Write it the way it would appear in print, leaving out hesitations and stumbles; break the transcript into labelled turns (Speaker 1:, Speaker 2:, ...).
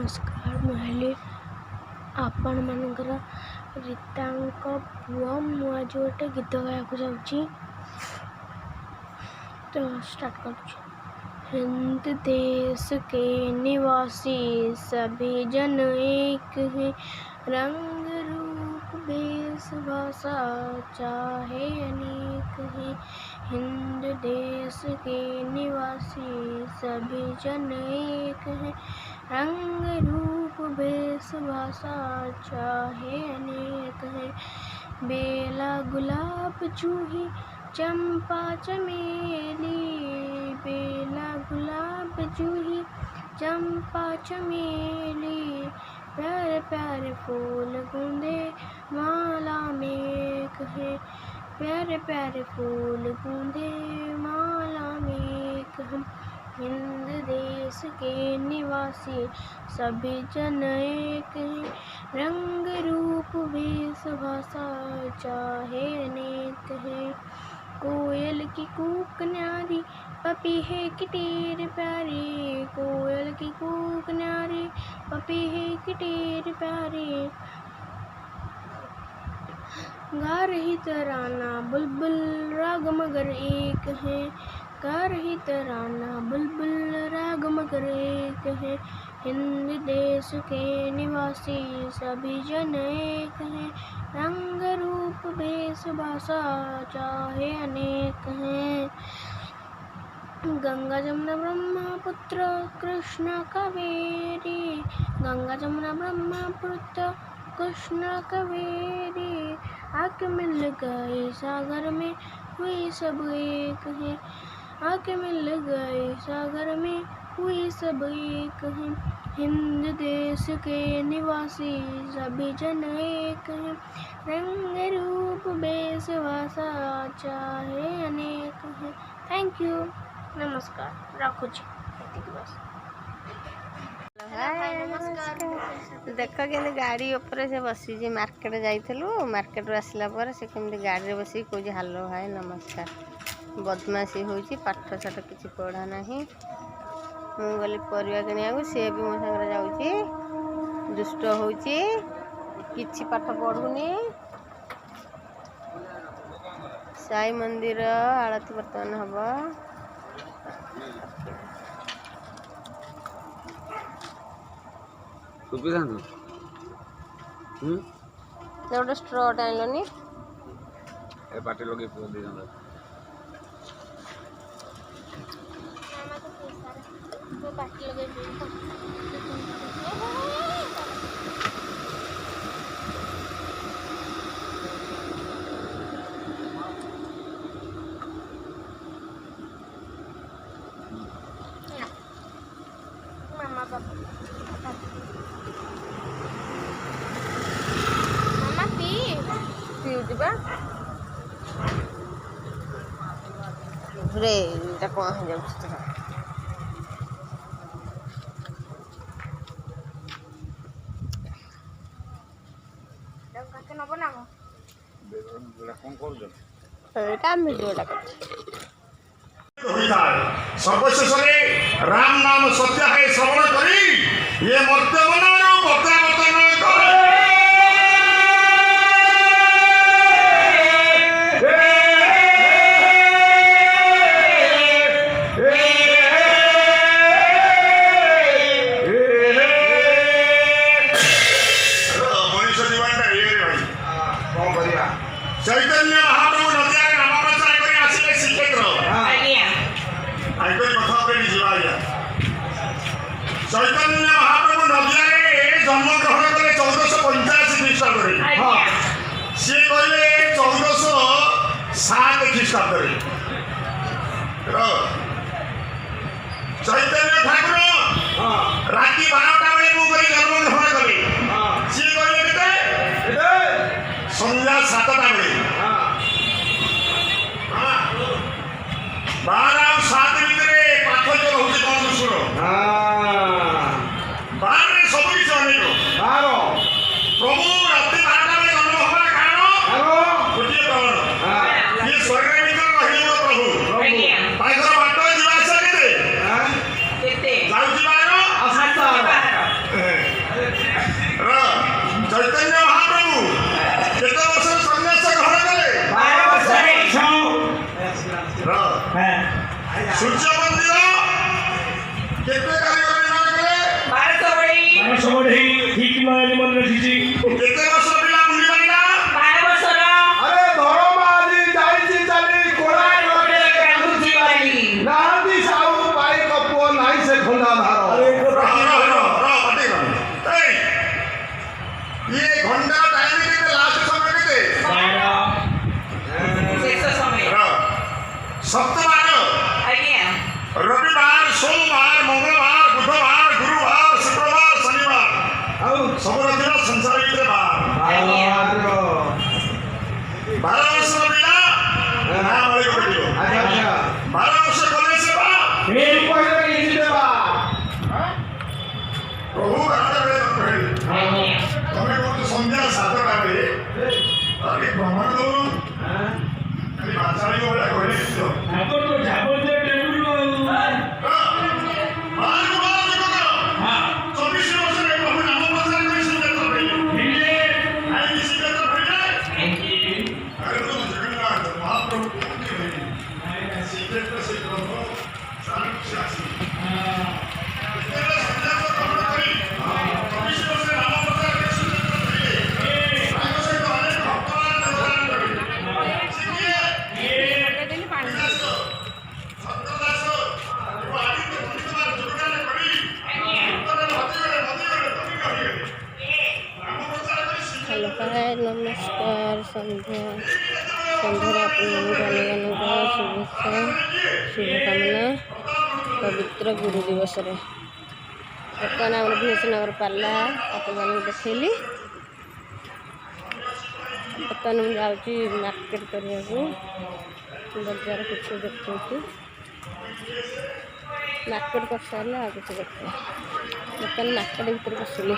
Speaker 1: नमस्कार मुझे आपण मानकर रीता पुआ मुझे गोटे गीत गायक जाऊँगी तो स्टार्ट कर। हिंद देश के निवासी सभी जन एक है, रंग रूप वेश भाषा चाहे अनेक है। हिंद देश के निवासी सभी जन एक है, रंग रूप वेश भाषा चाहे अनेक है। बेला गुलाब जूही चंपा चमेली, बेला गुलाब जूही चंपा चमेली, प्यारे प्यारे फूल गूंदे माला में एक है, प्यारे प्यारे फूल गूंदे माला में एक है। हिंद देश के निवासी सभी जन एक हैं, रंग रूप वेश भाषा चाहे अनेक है। कोयल की कूक न्यारी पपीहे की टेर प्यारे, कोयल की कूक न्यारी पपीहे की टेर प्यारे, गा रही तराना बुलबुल राग मगर एक है, गा रही तराना बुलबुल राग मगर एक है। हिंद देश के निवासी सभी जन एक हैं, रंग रूप वेश भाषा चाहे अनेक हैं। गंगा जमुना ब्रह्मपुत्र कृष्ण कावेरी, गंगा जमुना ब्रह्मपुत्र कृष्ण कावेरी, आके मिल गए सागर में हुई सब एक है, आके मिल गए सागर में हुई सब एक है। हिंद देश के निवासी सभी जन एक हैं, रंग रूप वेश भाषा चाहे अनेक है। थैंक यू, नमस्कार, रखुच।
Speaker 2: देख के गाड़ी उपर से बसी मार्केट जाइलु, मार्केट आसला पर से कमी गाड़ी में बस कह हेलो हाय नमस्कार। बदमाशी हो पाठ साठ किसी पढ़ा ना, मु गली परिया किणा सी भी मो सागर जाऊँगी, दुष्ट हो पाठ पढ़ुनी। साई मंदिर आरती बर्तमान हम गोटे स्ट्रट आनलनी
Speaker 3: पार्टी लगे
Speaker 1: मामा पापा
Speaker 2: रे कौन हो जाऊँ
Speaker 4: सर्वशेष राम नाम सत्य है श्रवण करी ये मर्त्य बनाओ प्रत्यावर्तन मनुष्य जीवन चैतन्य महाप्रभु नदिया नाम प्रचार कर आसिले श्रीक्षेत्र चैतन्य महाप्रभु नदिया जन्म ग्रहण कले 1485 ख्रीष्टाब्द सी कहले 1407 ख्रीष्टाब्द चैतन्य ठाकुर राति 12टा बेले मुझे जन्म ग्रहण कले सी कहले संध्या 7टा बेले 12 और 7 भितर पार्थक्य रोचे कौन शुण 12 सब किसी अनेक प्रभु राति 12टा बेले जन्म हमारा कारण गोटे कारण ये स्वर्ग भीतर रही प्रभु ताकर बाट जावास केते जाउची बारो କେତେ କାରିଗର ନିର୍ମାଣ କଲେ
Speaker 5: 1200 ବଢ଼େଇ ଠିକ୍ ମନେ ରଖିଛି।
Speaker 4: କେତେ ବର୍ଷ ପିଲା ବୁଲି ପାରିଲା
Speaker 6: 12 ବର୍ଷର
Speaker 7: ଆରେ ଧରମା ଆଜି ଯାଇଛି ଚାଲି କୋଳା
Speaker 6: ଗୋଟେ କାନ୍ଦୁଛି ବାଲି।
Speaker 7: ନାହାନ୍ତି ସାହୁ ପାଇ କପୁଅ ନାହିଁ ସେ ଖଣ୍ଡା ଧାର।
Speaker 4: ये घंटा टाइम केते लास्ट समय केते
Speaker 6: ଶେଷ ସମୟ
Speaker 4: सप्तवार
Speaker 6: ଆଜ୍ଞା
Speaker 4: रविवार सोमवार मंगलवार बुधवार गुरुवार शुक्रवार शनिवार
Speaker 7: ଆଉ
Speaker 4: सब दिन संसार ଭିତରେ ବାର 12 ବର୍ଷ ପିଲା ନା ମଳି କରିବ
Speaker 7: ଆଚ୍ଛା
Speaker 4: 12 ବର୍ଷ କଲେ ସେବା
Speaker 7: ଫେର କହିଲେ କିଛି ଦେବା
Speaker 4: ପ୍ରଭୁ ବାରଟା ବେଳେ କହିଲେ ତମେ କହୁଛ ସନ୍ଧ୍ୟା 7ଟା ବେଳେ ତାকে ଭ୍ରମଣ ଦଉନ ଖାଲି ବାଚାଳି ଭଳିଆ କହିଲେ କିଛି ଦବ
Speaker 5: ତାଙ୍କର ତ ଯାବତୀୟ ଟେବୁଲ
Speaker 2: हेलो हाय नमस्कार सन्ध्याରେ ଆପଣମାନଙ୍କୁ शुभेच्छा शुभकामना पवित्र गुरु दिवस बर्तमान आम भीएस नगर पाला आपको देखली बर्तमान मुझे जाऊँगी मार्केट करने बजार कुछ देखा मार्केट कर सारे आगे देखते बर्तमान मार्केट भर पशिली